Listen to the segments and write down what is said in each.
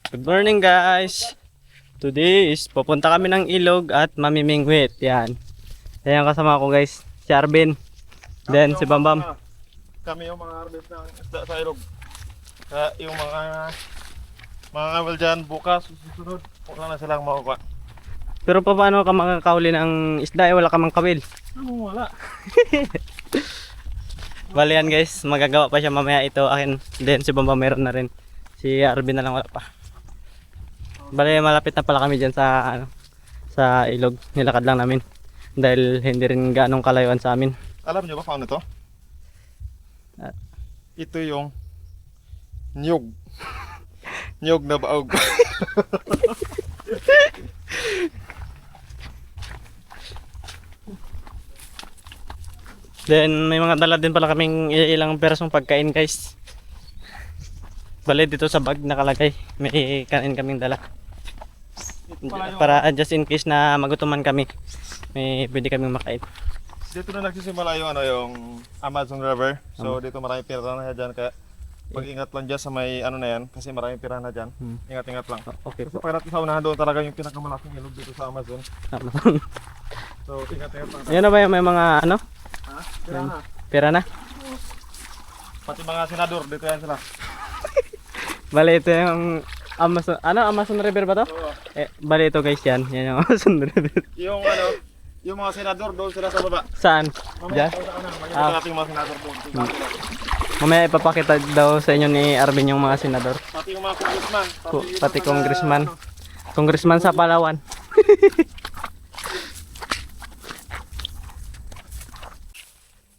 Good morning guys. Today is pupunta kami ng ilog at mamimingwit. Yan. Yan ang kasama ko guys. Si Arvin. Then si Bambam. Kami yung mga harvest ng isda sa ilog. Kaya yung mga awal dyan bukas, susunod, wala na silang makukuha. Pero paano ka makakauli ng isda? Wala ka mang kawil. Ano, wala. Bali yan guys. Magagawa pa siya mamaya ito akin. Then si Bambam meron na rin. Si Arvin na lang wala pa. Bali malapit na pala kami dyan sa sa ilog. Nilakad lang namin. Dahil hindi rin ganong kalayuan sa amin. Alam nyo ba paano ito? Ah. Ito yung nyug. Nyug na baog. Then may mga dala din pala kaming ilang persong pagkain guys. Bali dito sa bag nakalagay. May kanin kaming dala. Para just in case na magutuman kami. May pwede kaming makain. Dito na nagsisimula yung, yung Amazon River. So dito maraming pira na dyan. Kaya mag-ingat lang dyan sa may ano na yan. Kasi maraming pira na dyan. Ingat-ingat lang. Okay So po. pag natin sa unahan doon talaga yung pinakamalaking ilog dito sa Amazon. So ingat-ingat lang. Ayan na ba yung may mga ano? Ha? Pira na. Pera na? Pati mga senador dito yan sila. Bali ito yung Amazon, Amazon River ba to? Oo. Bali ito guys yan. Yan yung Amazon River. Yung mga senador doon sila sa baba. Saan? Mamaya Diyan? sa kanan, magiging natin yung mga senador doon. Mamaya ipapakita daw sa inyo ni Arvin yung mga senador. Pati yung mga congressman. Pati congressman. Congressman sa Palawan.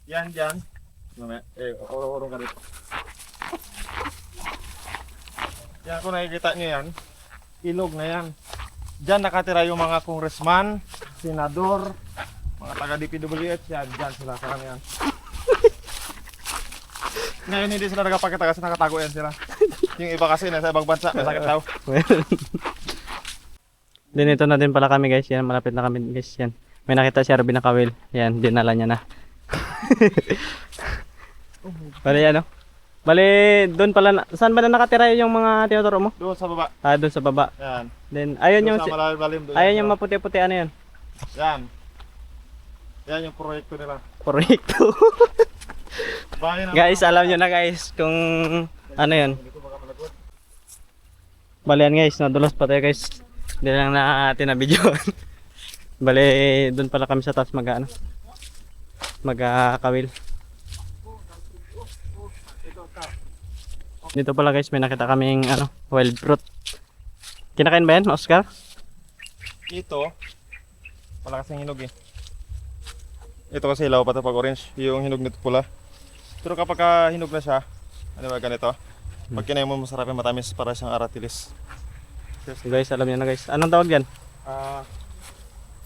Yan dyan. Mamaya, orong-orong ka dito. Yan kung nakikita nyo yan, ilog na yan. Dyan nakatira yung mga congressman, senador, mga taga-DPWH, yan, dyan sila, karamihan. Ngayon hindi sila nagpakita kasi nakatago yan sila. Yung iba kasi nasa ibang bansa, may sakit daw. Din ito na din pala kami guys. Yan, malapit na kami guys. Yan. May nakita si Arvin na kawil. Yan, dinala niya na. Bali ano? Bali doon pala saan ba na nakatira yung mga tinuturo mo? Doon sa baba, Doon sa baba. yan. Then ayun yung Doon sa malalim doon. ayun yung maputi-puti ano yun? Yan. Yan yung proyekto nila. Proyekto. Bahay na Guys, alam nyo na guys kung ano yun. Bali yan guys, nadulas pa tayo guys. Hindi lang natin na video. Bali doon pala kami sa taas magkawil. Dito pala guys, may nakita kaming wild fruit. Kinakain ba yan, Oscar? Ito, wala kasing hinog eh. Ito kasi ilaw pa ito pag orange, yung hinog nito pula. Pero kapag hinog na siya, ano ba ganito? Pag kinain mo masarap yung matamis para siyang aratilis. So guys, alam niyo na guys. Anong tawag yan?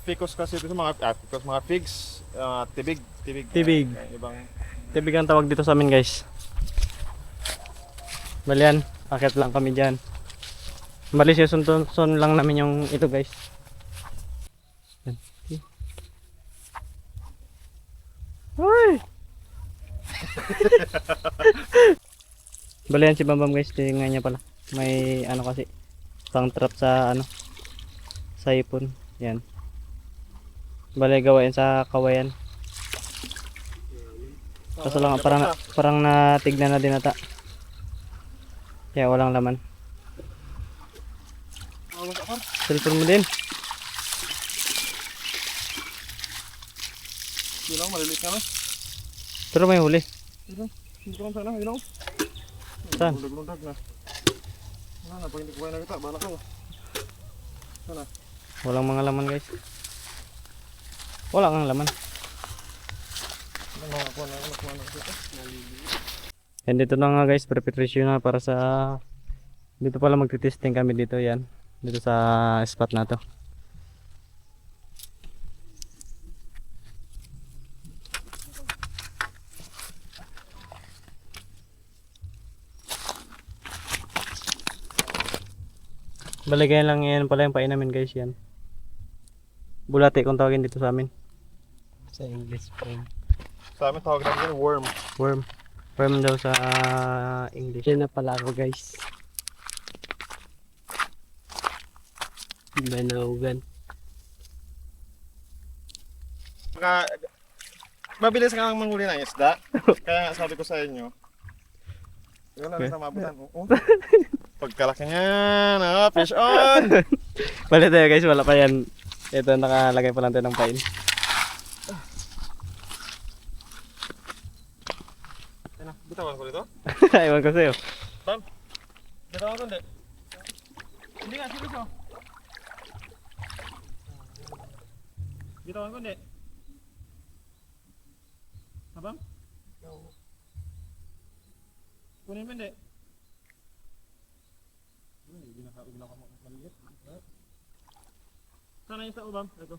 Ficus kasi ito sa mga figs, tibig. Tibig. Ibang Tibig ang tawag dito sa amin guys. Bali yan, akit lang kami dyan. Bali susunod lang namin yung ito guys. Yan. Uy! Bali yan si Bambam guys, tingnan niya pala. May kasi, pang trap sa sa ipon. Yan. Bali gawain sa kawayan. Kaso lang parang natignan na din ata. Kaya walang laman. Cellphone mo din. ilaw, maliliit na lang. Pero may huli. Hindi ko lang sana, ilaw. Saan? Lundag na. Wala na, pag hindi ko kayo nakita, bahala ko. Sana. Walang mga laman guys. Wala kang laman. And dito na nga guys, preparation na para sa dito pala magti-testing kami dito yan. Dito sa spot na to. Baligayan lang yan pala yung painamin guys yan. Bulate kung tawagin dito sa amin. Sa English worm. Sa amin tawag namin yun, worm. Worm. Worm daw sa English. Yan na pala ako guys. Banaugan. Baka, mabilis ka lang manghuli ng isda. Kaya nga sabi ko sa inyo, yun lang sa mabutan. Oo. Pagkalaki niyan, fish on! Bali tayo guys, wala pa yan. Ito, nakalagay pa lang tayo ng pain. Bitawan ko dito? Ewan ko sa'yo. Bam! Bitawan ko hindi. Hindi nga, seryoso. Bitawan ko hindi. Bam? Kunin mo hindi. Ginaka mo maliit. Sana yung sa ubam. Ito.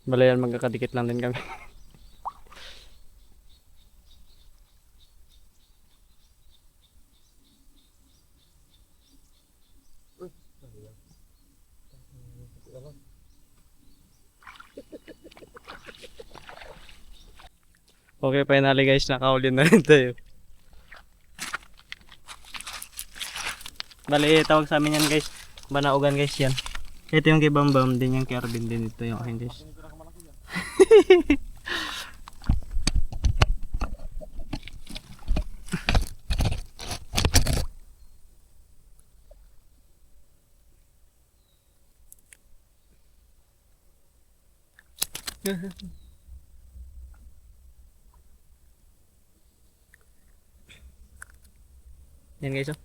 Bali yan, magkakadikit lang din kami. Okay, finally guys, nakahuli na rin tayo. Bali, tawag sa amin yan guys. Banaugan guys yan. Ito yung kay Bambam, din yung kay Arvin, din ito yung akin guys. Yan guys, oh.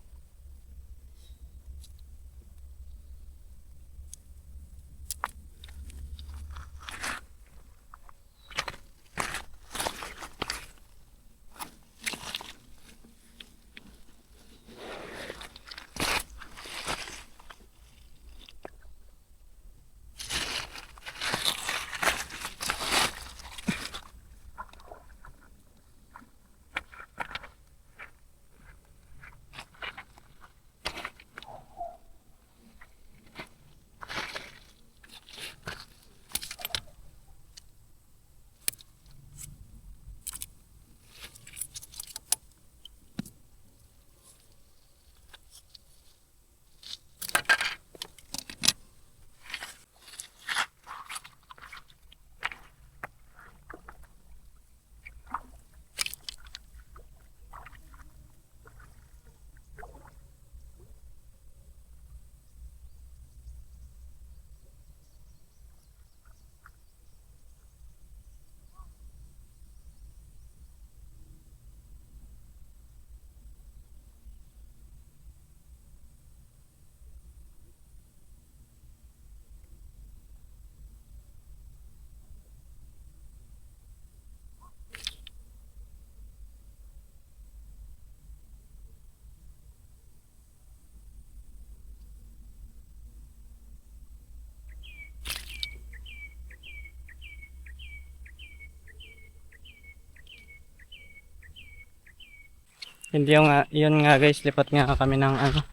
Hindi yung yun nga guys, lipat nga kami ng ano,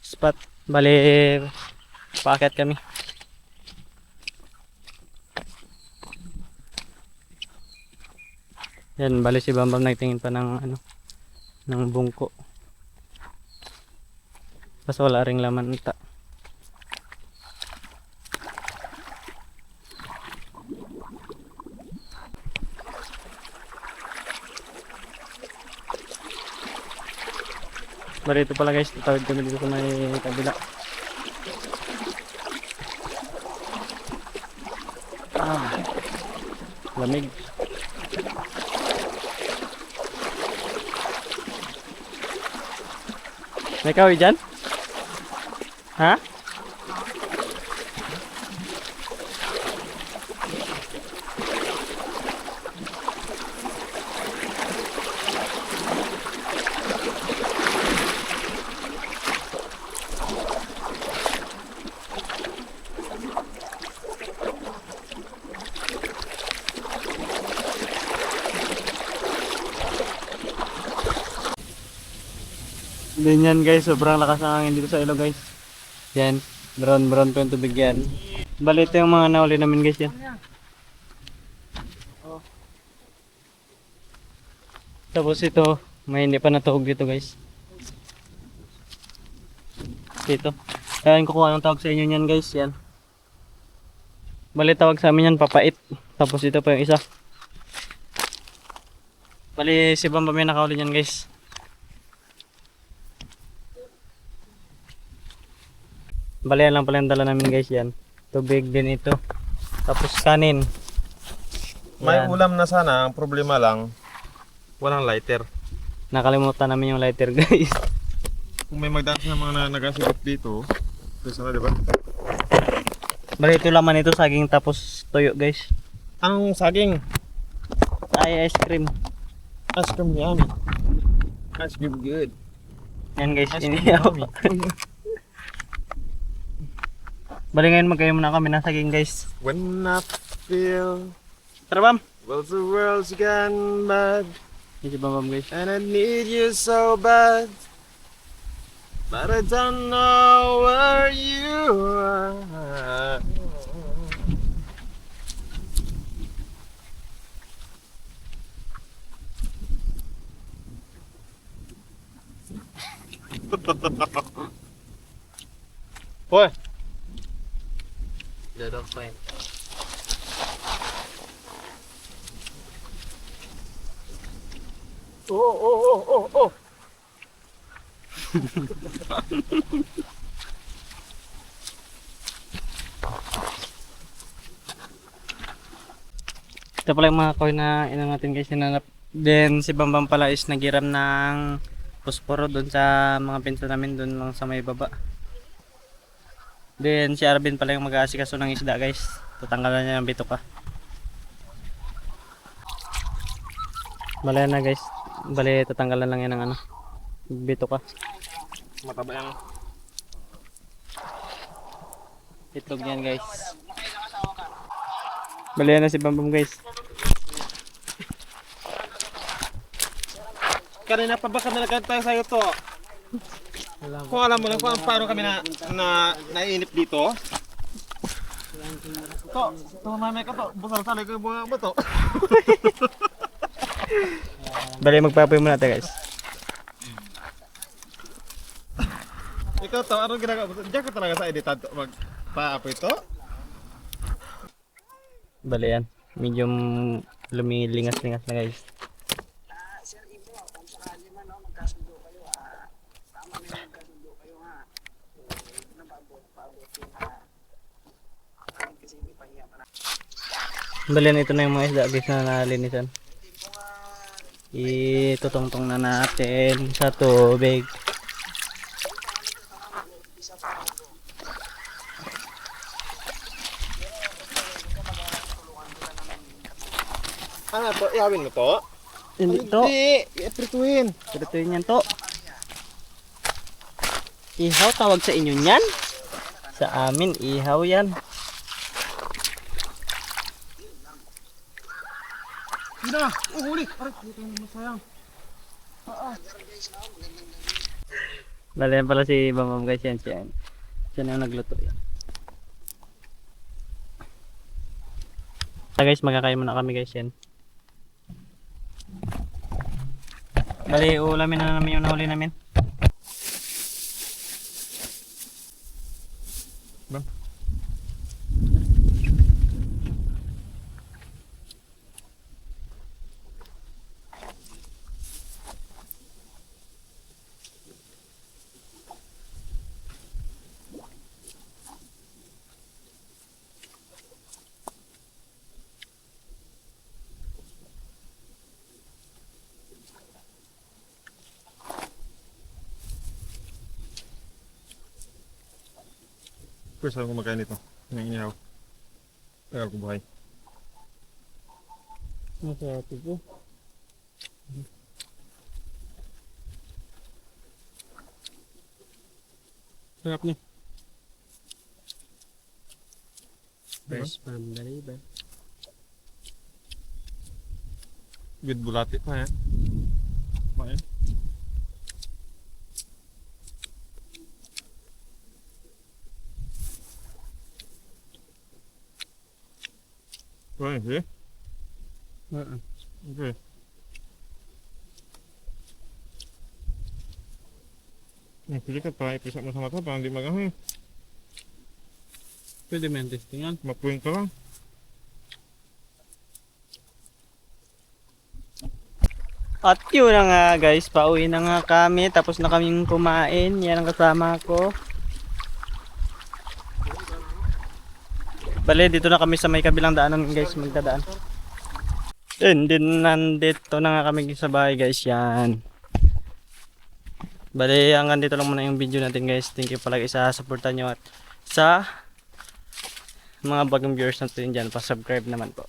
spot. Bali, paakyat kami. Yan, bali si Bambam nagtingin pa ng ano, ng bungko. Basta wala ring laman ita. Bali ito pala guys, tatawid kami dito sa may kabila. Lamig. May kawi dyan? Ha? Din yan guys, sobrang lakas ng hangin dito sa ilog guys. Yan, brown po yung tubig yan. Bali ito yung mga nahuli namin guys yan. Tapos ito, may hindi pa natuhog dito guys. Dito. Ayan, kukuha ng tawag sa inyo yan guys, yan. Bali tawag sa amin yan, papait. Tapos ito pa yung isa. Bali si Bamba may nakahuli yan guys. Bali yan lang pala yung dala namin guys yan. Tubig din ito. Tapos kanin. May Yan. ulam na sana, ang problema lang, walang lighter. Nakalimutan namin yung lighter guys. Kung may magdaan sa mga nagasigop dito, gusto na, di ba? Bali ito laman ito, saging tapos toyo guys. Anong saging? Ay, ice cream. Ice cream yummy. Ice cream good. Yan guys, Ice cream iniyaw. yummy. Bali ngayon magkayo muna kami ng saging guys. When I feel Tara Bam! well the world's gone mad Yan si Bam guys. and I need you so bad, but I don't know where you are. Hoy! Dodok pa yun. Oh! Ito pala yung mga koy na inang natin guys, hinanap. Then si Bambam pala is nagiram ng posporo doon sa mga pinto namin doon lang sa may baba. Then si Arvin pala yung mag-aasikaso ng isda guys. Tatanggalan niya ng bituka. Bale na guys. Bale tatanggalan lang yan ng ano, bituka. Mataba yan. Itlog yan guys. Bale na si Bambam guys. Kanina pa ba kami nagkantay sa'yo to? Kung alam mo lang kung paano kami naiinip dito. Ito mamay ka to. Busang salay ko yung mga bato. Bale magpapoy muna tayo guys. Ikaw to, anong ginagawa mo? Diyan ka talaga sa editad magpaapoy to? Bale yan. Medyo lumilingas-lingas na guys. Bale ito na yung mga isda guys na nalinisan. Itutungtong na natin sa tubig. Ano to? Ihawin mo to? Hindi to. Hindi! Iprituin! Pirituin yan to. Ihaw tawag sa inyo yan? Sa amin ihaw yan. Hindi na! Huli! Aray, dito yung masayang. Bale yan pala si Bambam guys yan. Siya na yung nagluto yan. So guys, magkakain muna kami guys yan. Bali, uulamin na namin yung nahuli namin. Bam. First time ko magkain ito. Yung inihaw. Tagal ko buhay. Masarap ito. Sarap niya. Fresh from the river. With bulati pa yan. Kumain. ba yun? Mm. Okay. Pili ka pa, ipisak mo sa mata para hindi magahin. Pwede mo yung testingan. Mapuin ka lang. At yun na nga guys, pauwi na nga kami. Tapos na kaming kumain. Yan ang kasama ko. Bale, dito na kami sa may kabilang daanan guys, magdadaan. And then, nandito na nga kami sa bahay guys, yan. Bale, hanggang dito lang muna yung video natin guys. Thank you palagi sa supportan nyo at sa mga bagong viewers natin dyan, pa-subscribe naman po.